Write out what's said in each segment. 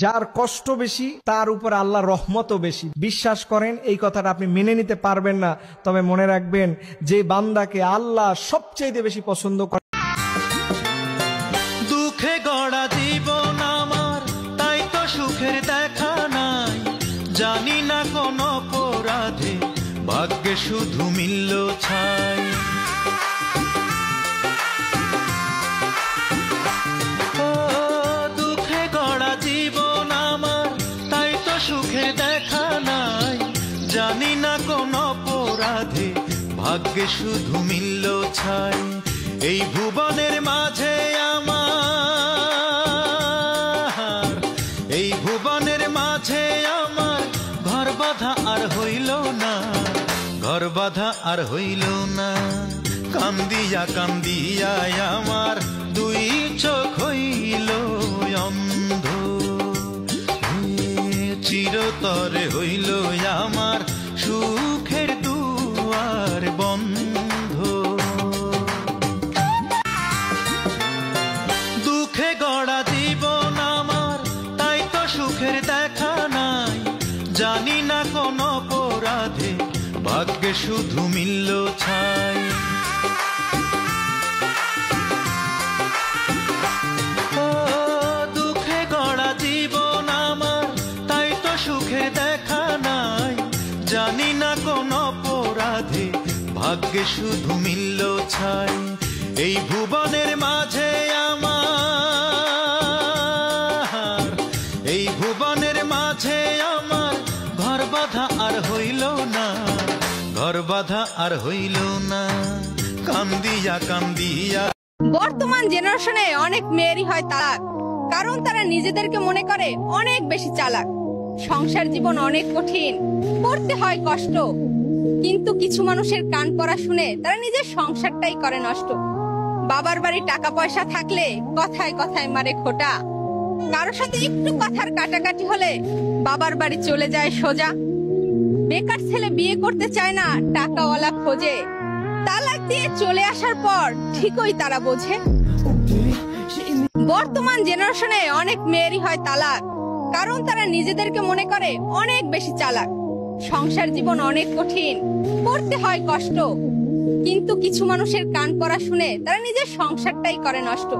যার কষ্ট বেশি তার উপর আল্লাহর রহমতও বেশি। বিশ্বাস করেন এই কথাটা আপনি মেনে নিতে পারবেন না, তবে মনে রাখবেন যে বান্দাকে আল্লাহ সবচেয়ে বেশি পছন্দ করে। দুঃখে গড়া জীবন আমার, তাই তো সুখের দেখা নাই। জানি না কোন অপরাধে ভাগ্যে শুধু মিলল ছাই। দুঃখে গড়া জীবন আমার, তাই তো সুখে দেখা নাই। জানি না কোন অপরাধে ভাগ্যে শুধু মিলল ছাই। এই ভুবনের মাঝে আমার, এই ভুবনের মাঝে আমার ঘর বাঁধা আর হইল না, ঘর বাঁধা আর হইল না। কান্দিয়া কান্দিয়া আমার দুই চোখ হইল অন্ধ, চিরতরে হইল আমার সুখের দুয়ার বন্ধ। দুঃখে গড়া জীবন আমার, তাই তো সুখের দেখা নাই। জানি না কোন অপরাধে ভাগ্যে শুধু মিলল ছাই। দুঃখে গড়া জীবন আমার, তাই তো সুখের দেখা নাই। জানি না কোন অপরাধে ভাগ্যে শুধু মিলল ছাই। এই ভুবনের মাঝে আমার, এই ভুবনের মাঝে আমার ঘর বাঁধা আর হইল না, ঘর বাঁধা আর হইল না। কান্দিয়া কান্দিয়া। বর্তমান জেনারেশনে অনেক মেয়েরই হয় তালাক, কারণ তারা নিজেদেরকে মনে করে অনেক বেশি চালাক। সংসার জীবন অনেক কঠিন, করতে হয় কষ্ট, কিন্তু কিছু মানুষের কান পড়া শুনে তারা নিজের সংসারটাই করে নষ্ট। বাবার বাড়ি টাকা পয়সা থাকলে কথায় কথায় মারে খোটা, কারোর সাথে একটু কথার কাটাকাটি হলে বাবার বাড়ি চলে যায় সোজা। বেকার ছেলে বিয়ে করতে চায় না, টাকাওয়ালা খোঁজে। তালাক দিয়ে চলে আসার পর ঠিকই তারা বোঝে। বর্তমান জেনারেশনে অনেক মেয়েরই হয় তালাক, কারণ তারা নিজেদেরকে মনে করে অনেক বেশি চালাক। সংসার জীবন অনেক কঠিন, করতে হয় কষ্ট, কিন্তু কিছু মানুষের কান পড়া শুনে তারা নিজের সংসারটাই করে নষ্ট।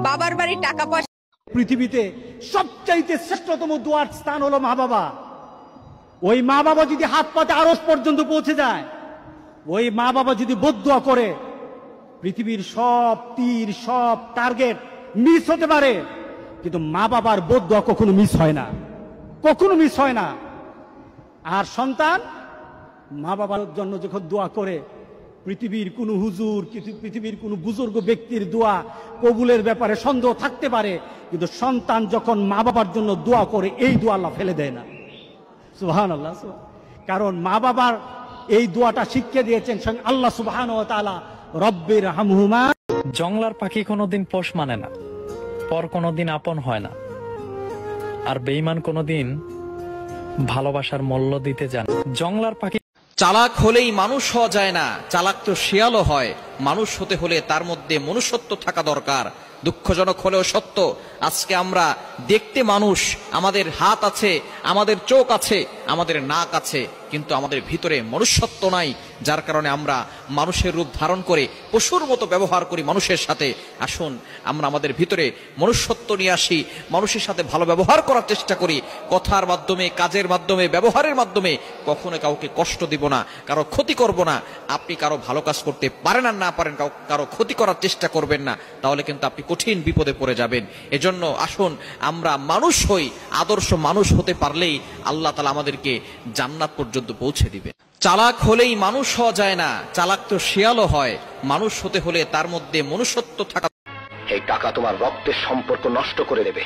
বাবার বাড়ি টাকা পয়সা। পৃথিবীতে সবচাইতে শ্রেষ্ঠতম দোয়ার স্থান হলো মা বাবা। ওই মা বাবা যদি হাত পাতে আরশ পর্যন্ত পৌঁছে যায়, ওই মা বাবা যদি বদদুয়া করে, পৃথিবীর সব তীর সব টার্গেট মিস হতে পারে, কিন্তু মা বাবার বদদুয়া কখনো মিস হয় না, কখনো মিস হয় না। আর সন্তান মা বাবার জন্য যখন দোয়া করে, পৃথিবীর কোন হুজুর, পৃথিবীর কোন বুজুর্গ ব্যক্তির দোয়া কবুলের ব্যাপারে সন্দেহ থাকতে পারে, কিন্তু সন্তান যখন মা বাবার জন্য দোয়া করে, এই দোয়া আল্লাহ ফেলে দেয় না। সুবহানাল্লাহ। কারণ মা বাবার এই দোয়াটা শিক্ষা দিয়েছেন স্বয়ং আল্লাহ সুবহানাহু ওয়া তাআলা, রব্বির হামহুমা। জংলার পাখি কোনোদিন পোষ মানে না, পর কোনোদিন আপন হয় না, আর বেঈমান কোনোদিন ভালোবাসার মূল্য দিতে জানে। জংলার পাখি। চালাক হলেই মানুষ হওয়া যায় না, চালাক তো শিয়ালও হয়। মানুষ হতে হলে তার মধ্যে মনুষ্যত্ব থাকা দরকার। দুঃখজনক হলেও সত্য, আজকে আমরা দেখতে মানুষ, আমাদের হাত আছে, আমাদের চোখ আছে, আমাদের নাক আছে, কিন্তু আমাদের ভিতরে মনুষ্যত্ব নাই, যার কারণে আমরা মানুষের রূপ ধারণ করে পশুর মতো ব্যবহার করি মানুষের সাথে। আসুন আমরা আমাদের ভিতরে মনুষ্যত্ব নিয়ে আসি, মানুষের সাথে ভালো ব্যবহার করার চেষ্টা করি। কথার মাধ্যমে, কাজের মাধ্যমে, ব্যবহারের মাধ্যমে কখনো কাউকে কষ্ট দিব না, কারো ক্ষতি করব না। আপনি কারো ভালো কাজ করতে পারেন আর না পারেন, কারো ক্ষতি করার চেষ্টা করবেন না, তাহলে কিন্তু আপনি কঠিন বিপদে পড়ে যাবেন। এজন্য আসুন আমরা মানুষ হই, আদর্শ মানুষ হতে পারলেই আল্লাহ তাআলা আমাদেরকে জান্নাত পর্যন্ত পৌঁছে দিবে। চালাক হলেই মানুষ হওয়া যায় না, চালাক তো শিয়ালও হয়। মানুষ হতে হলে তার মধ্যে মনুষ্যত্ব থাকা। এই টাকা তোমার রক্তের সম্পর্ক নষ্ট করে দেবে।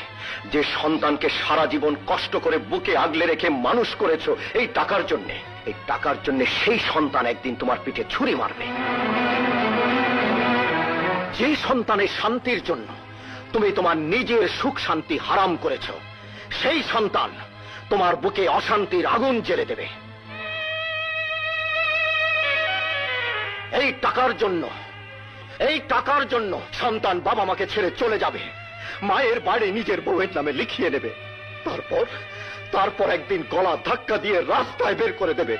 যে সন্তানকে সারা জীবন কষ্ট করে বুকে আগলে রেখে মানুষ করেছো এই টাকার জন্য, এই টাকার জন্য সেই সন্তান একদিন তোমার পিঠে ছুরি মারবে। যে সন্তানের শান্তির জন্য তুমি তোমার নিজের সুখ শান্তি হারাম করেছো, সেই সন্তান তোমার বুকে অশান্তির আগুন জ্বেলে দেবে। এই টাকার জন্য সন্তান বাবা মাকে ছেড়ে চলে যাবে, মায়ের বাড়ি নিজের বউয়ের নামে লিখিয়ে নেবে। তারপর তারপর একদিন গলা ধাক্কা দিয়ে রাস্তায় বের করে দেবে।